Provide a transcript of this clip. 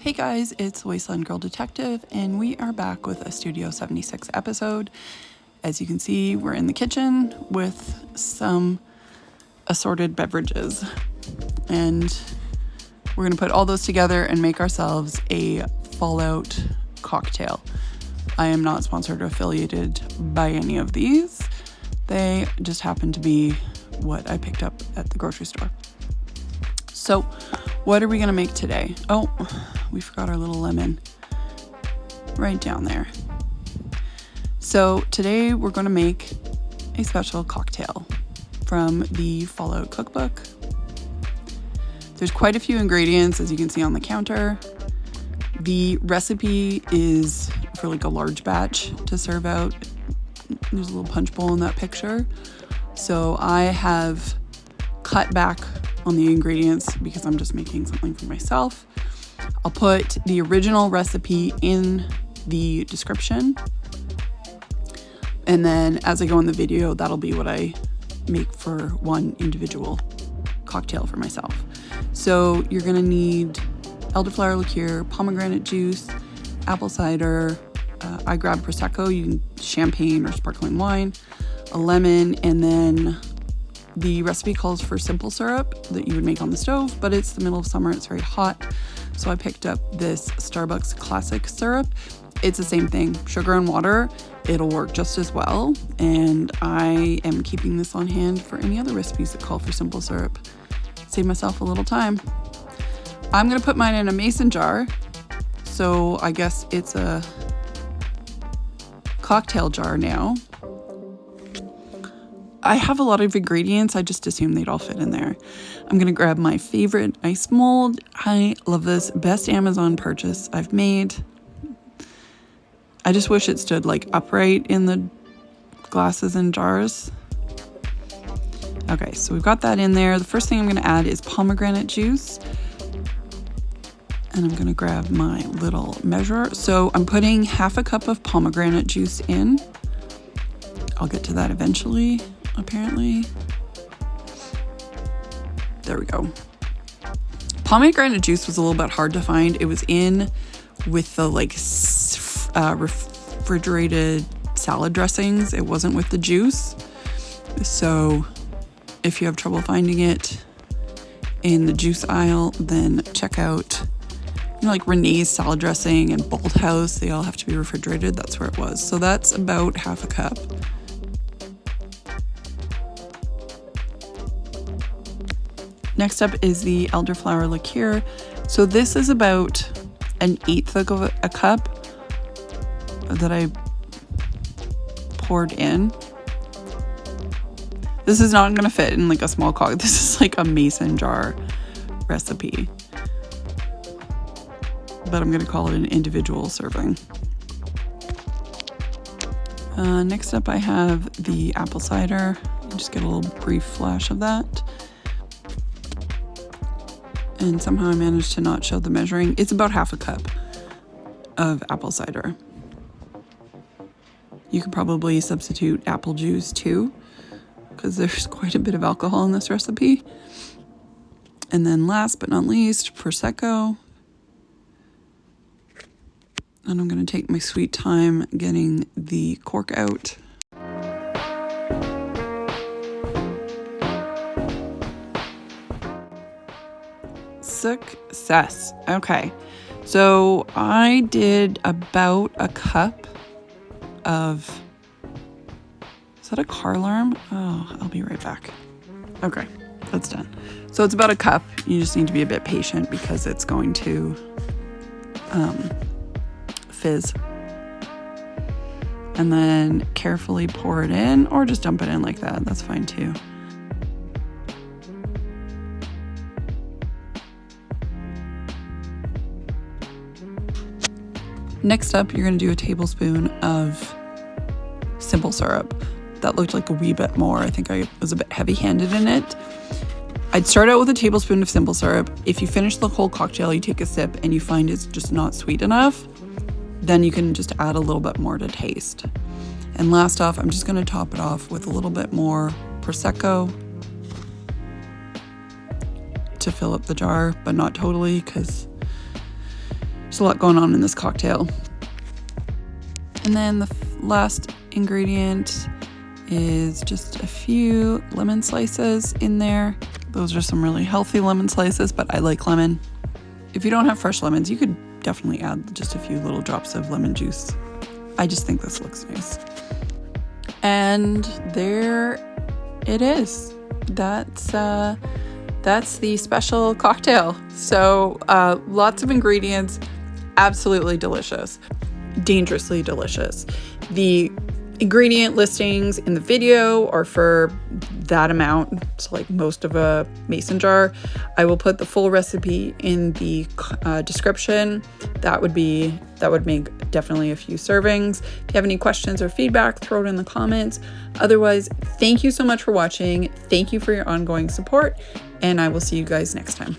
Hey guys, it's Wasteland Girl Detective, and we are back with a Studio 76 episode. As you can see, we're in the kitchen with some assorted beverages, and we're going to put all those together and make ourselves a Fallout cocktail. I am not sponsored or affiliated by any of these. They just happen to be what I picked up at the grocery store. So, what are we going to make today? Oh, we forgot our little lemon right down there. So today we're going to make a special cocktail from the Fallout cookbook. There's quite a few ingredients, as you can see on the counter. The recipe is for like a large batch to serve out. There's a little punch bowl in that picture. So I have cut back on the ingredients because I'm just making something for myself. I'll put the original recipe in the description. And then as I go in the video, that'll be what I make for one individual cocktail for myself. So you're gonna need elderflower liqueur, pomegranate juice, apple cider. I grabbed Prosecco, you can champagne or sparkling wine, a lemon, and then the recipe calls for simple syrup that you would make on the stove, but it's the middle of summer, it's very hot. So I picked up this Starbucks classic syrup. It's the same thing, sugar and water. It'll work just as well. And I am keeping this on hand for any other recipes that call for simple syrup. Save myself a little time. I'm gonna put mine in a mason jar. So I guess it's a cocktail jar now. I have a lot of ingredients. I just assumed they'd all fit in there. I'm going to grab my favorite ice mold. I love this. Best Amazon purchase I've made. I just wish it stood like upright in the glasses and jars. Okay, so we've got that in there. The first thing I'm going to add is pomegranate juice. And I'm going to grab my little measure. So I'm putting half a cup of pomegranate juice in. I'll get to that eventually. Apparently. There we go. Pomegranate juice was a little bit hard to find. It was in with the refrigerated salad dressings. It wasn't with the juice. So if you have trouble finding it in the juice aisle, then check out, like Renee's salad dressing and Bold House. They all have to be refrigerated. That's where it was. So that's about half a cup. Next up is the elderflower liqueur. So this is about 1/8 of a cup that I poured in. This is not gonna fit in like a small cocktail. This is like a mason jar recipe. But I'm gonna call it an individual serving. Next up I have the apple cider. Just get a little brief flash of that. And somehow I managed to not show the measuring. It's about half a cup of apple cider. You could probably substitute apple juice too, because there's quite a bit of alcohol in this recipe. And then last but not least, Prosecco. And I'm going to take my sweet time getting the cork out. Success. Okay, so I did about a cup of, is that a car alarm? Oh, I'll be right back. Okay, that's done. So it's about a cup. You just need to be a bit patient because it's going to fizz. And then carefully pour it in, or just dump it in like that. That's fine too. Next up, you're going to do a tablespoon of simple syrup. That looked like a wee bit more. I think I was a bit heavy-handed in it. I'd start out with a tablespoon of simple syrup. If you finish the whole cocktail, you take a sip and you find it's just not sweet enough, then you can just add a little bit more to taste. And last off, I'm just going to top it off with a little bit more Prosecco to fill up the jar, but not totally, because There's a lot going on in this cocktail. And then the last ingredient is just a few lemon slices in there. Those are some really healthy lemon slices, but I like lemon. If you don't have fresh lemons, you could definitely add just a few little drops of lemon juice. I just think this looks nice. And there it is. That's the special cocktail. So lots of ingredients, absolutely delicious, dangerously delicious. The ingredient listings in the video are for that amount, so like most of a mason jar. I will put the full recipe in the description. That would make definitely a few servings. If you have any questions or feedback, throw it in the comments. Otherwise, thank you so much for watching. Thank you for your ongoing support, and I will see you guys next time.